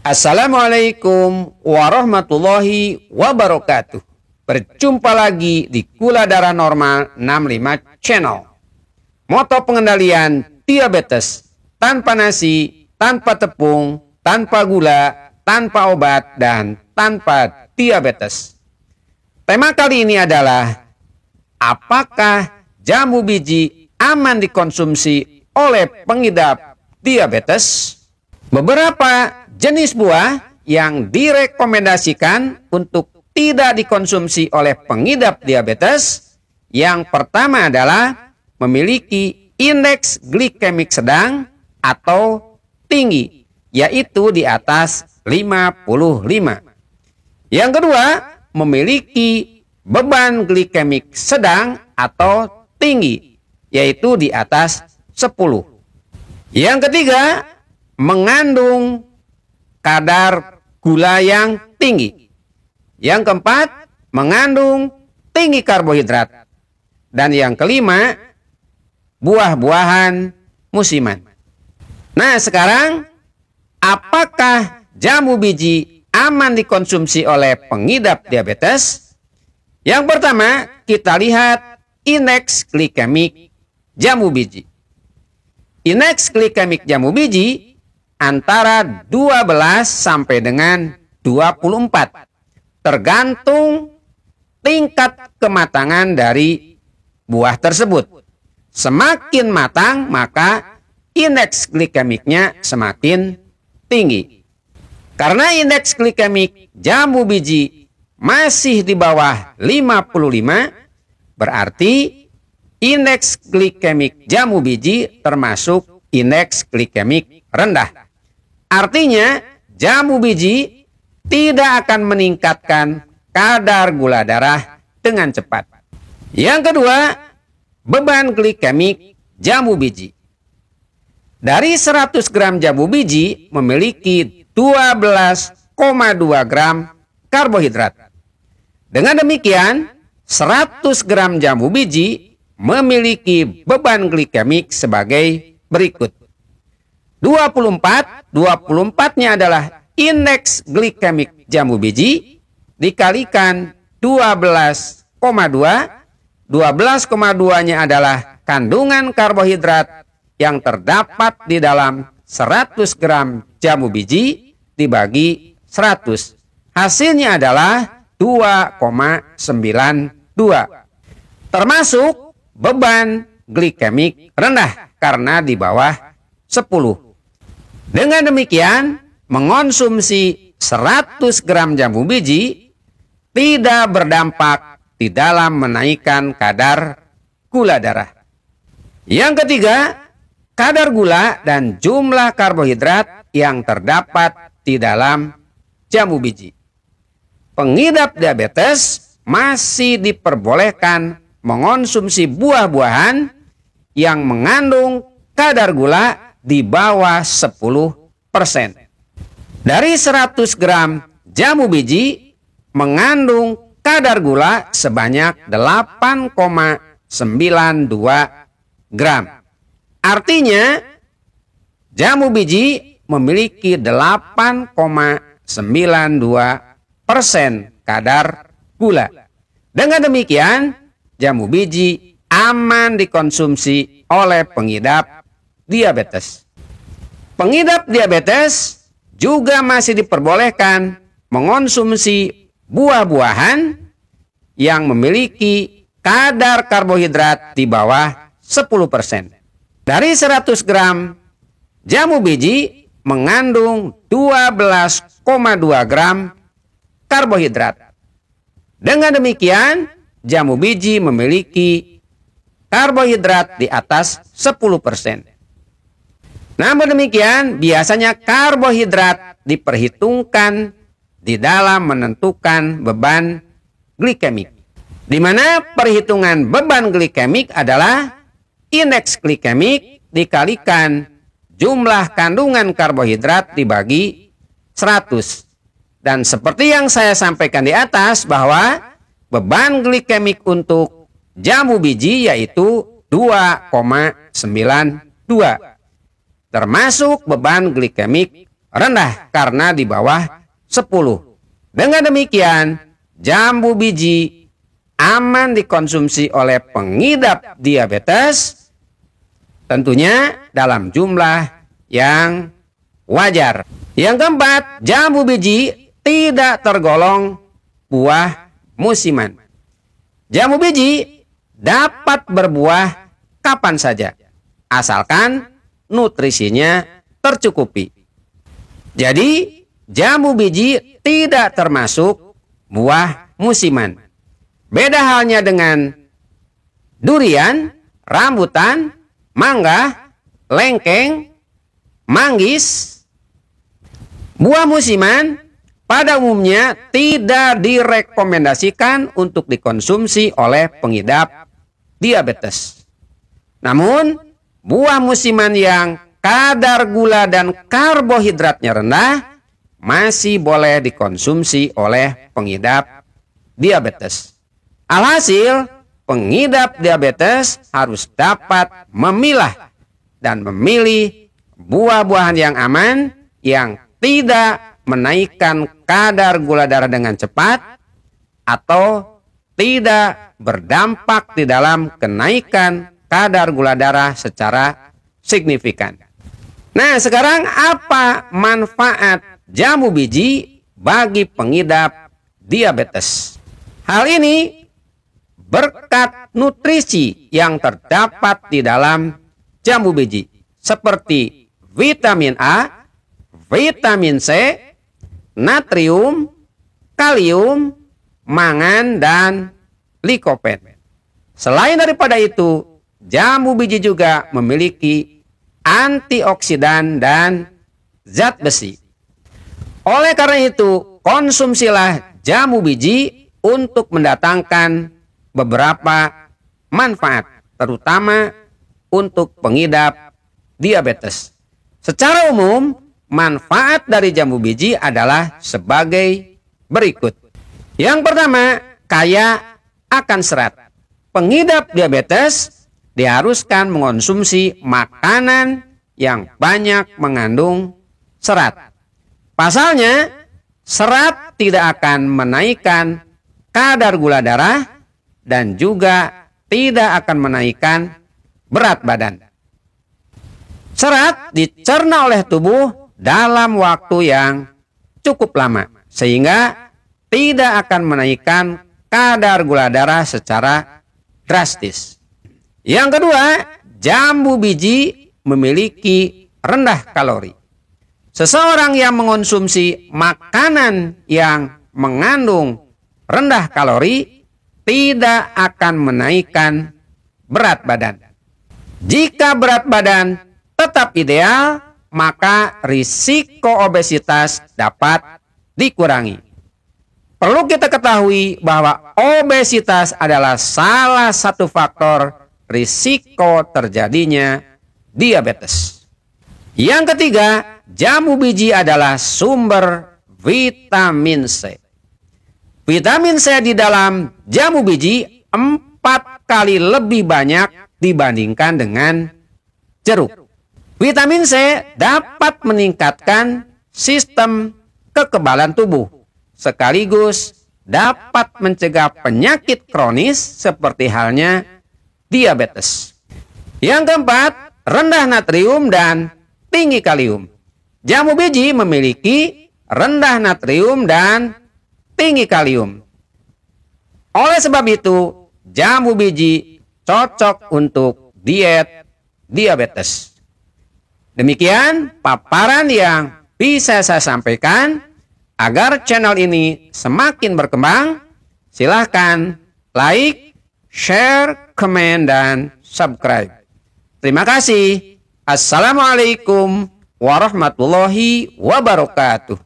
Assalamualaikum warahmatullahi wabarakatuh. Berjumpa lagi di Gula Darah Normal 65 Channel. Moto pengendalian diabetes: tanpa nasi, tanpa tepung, tanpa gula, tanpa obat, dan tanpa diabetes. Tema kali ini adalah: apakah jambu biji aman dikonsumsi oleh pengidap diabetes? Beberapa jenis buah yang direkomendasikan untuk tidak dikonsumsi oleh pengidap diabetes. Yang pertama adalah memiliki indeks glikemik sedang atau tinggi, yaitu di atas 55. Yang kedua, memiliki beban glikemik sedang atau tinggi, yaitu di atas 10. Yang ketiga, mengandung kadar gula yang tinggi. Yang keempat, mengandung tinggi karbohidrat. Dan yang kelima, buah-buahan musiman. Nah, sekarang apakah jambu biji aman dikonsumsi oleh pengidap diabetes? Yang pertama, kita lihat indeks glikemik jambu biji. Indeks glikemik jambu biji antara 12 sampai dengan 24, tergantung tingkat kematangan dari buah tersebut. Semakin matang, maka indeks glikemiknya semakin tinggi. Karena indeks glikemik jambu biji masih di bawah 55, berarti indeks glikemik jambu biji termasuk indeks glikemik rendah. Artinya, jambu biji tidak akan meningkatkan kadar gula darah dengan cepat. Yang kedua, beban glikemik jambu biji. Dari 100 gram jambu biji memiliki 12,2 gram karbohidrat. Dengan demikian, 100 gram jambu biji memiliki beban glikemik sebagai berikut. 24-nya adalah indeks glikemik jambu biji dikalikan 12,2. 12,2-nya adalah kandungan karbohidrat yang terdapat di dalam 100 gram jambu biji dibagi 100. Hasilnya adalah 2,92. Termasuk beban glikemik rendah karena di bawah 10. Dengan demikian, mengonsumsi 100 gram jambu biji tidak berdampak di dalam menaikkan kadar gula darah. Yang ketiga, kadar gula dan jumlah karbohidrat yang terdapat di dalam jambu biji. Pengidap diabetes masih diperbolehkan mengonsumsi buah-buahan yang mengandung kadar gula di bawah 10%. Dari 100 gram jambu biji mengandung kadar gula sebanyak 8,92 gram. Artinya, jambu biji memiliki 8,92% kadar gula. Dengan demikian, jambu biji aman dikonsumsi oleh pengidap diabetes. Pengidap diabetes juga masih diperbolehkan mengonsumsi buah-buahan yang memiliki kadar karbohidrat di bawah 10%. Dari 100 gram jambu biji mengandung 12,2 gram karbohidrat. Dengan demikian, jambu biji memiliki karbohidrat di atas 10%. Namun demikian, biasanya karbohidrat diperhitungkan di dalam menentukan beban glikemik. Di mana perhitungan beban glikemik adalah indeks glikemik dikalikan jumlah kandungan karbohidrat dibagi 100. Dan seperti yang saya sampaikan di atas bahwa beban glikemik untuk jambu biji yaitu 2,92. Termasuk beban glikemik rendah karena di bawah 10. Dengan demikian, jambu biji aman dikonsumsi oleh pengidap diabetes, tentunya dalam jumlah yang wajar. Yang keempat, jambu biji tidak tergolong buah musiman. Jambu biji dapat berbuah kapan saja, asalkan nutrisinya tercukupi. Jadi, jambu biji tidak termasuk buah musiman. Beda halnya dengan durian, rambutan, mangga, lengkeng, manggis. Buah musiman pada umumnya tidak direkomendasikan untuk dikonsumsi oleh pengidap diabetes. Namun, buah musiman yang kadar gula dan karbohidratnya rendah masih boleh dikonsumsi oleh pengidap diabetes. Alhasil, pengidap diabetes harus dapat memilah dan memilih buah-buahan yang aman, yang tidak menaikkan kadar gula darah dengan cepat atau tidak berdampak di dalam kenaikan kadar gula darah secara signifikan. Nah, sekarang apa manfaat jambu biji bagi pengidap diabetes? Hal ini berkat nutrisi yang terdapat di dalam jambu biji, seperti vitamin A, vitamin C, natrium, kalium, mangan, dan likopen. Selain daripada itu, jambu biji juga memiliki antioksidan dan zat besi. Oleh karena itu, konsumsilah jambu biji untuk mendatangkan beberapa manfaat, terutama untuk pengidap diabetes. Secara umum, manfaat dari jambu biji adalah sebagai berikut. Yang pertama, kaya akan serat. Pengidap diabetes diharuskan mengonsumsi makanan yang banyak mengandung serat. Pasalnya, serat tidak akan menaikkan kadar gula darah dan juga tidak akan menaikkan berat badan. Serat dicerna oleh tubuh dalam waktu yang cukup lama, sehingga tidak akan menaikkan kadar gula darah secara drastis. Yang kedua, jambu biji memiliki rendah kalori. Seseorang yang mengonsumsi makanan yang mengandung rendah kalori tidak akan menaikkan berat badan. Jika berat badan tetap ideal, maka risiko obesitas dapat dikurangi. Perlu kita ketahui bahwa obesitas adalah salah satu faktor risiko terjadinya diabetes. Yang ketiga, jambu biji adalah sumber vitamin C. Vitamin C di dalam jambu biji 4 kali lebih banyak dibandingkan dengan jeruk. Vitamin C dapat meningkatkan sistem kekebalan tubuh, sekaligus dapat mencegah penyakit kronis seperti halnya diabetes. Yang keempat, rendah natrium dan tinggi kalium. Jambu biji memiliki rendah natrium dan tinggi kalium. Oleh sebab itu, jambu biji cocok untuk diet diabetes. Demikian paparan yang bisa saya sampaikan. Agar channel ini semakin berkembang, silahkan like, share, komen, dan subscribe. Terima kasih. Assalamualaikum warahmatullahi wabarakatuh.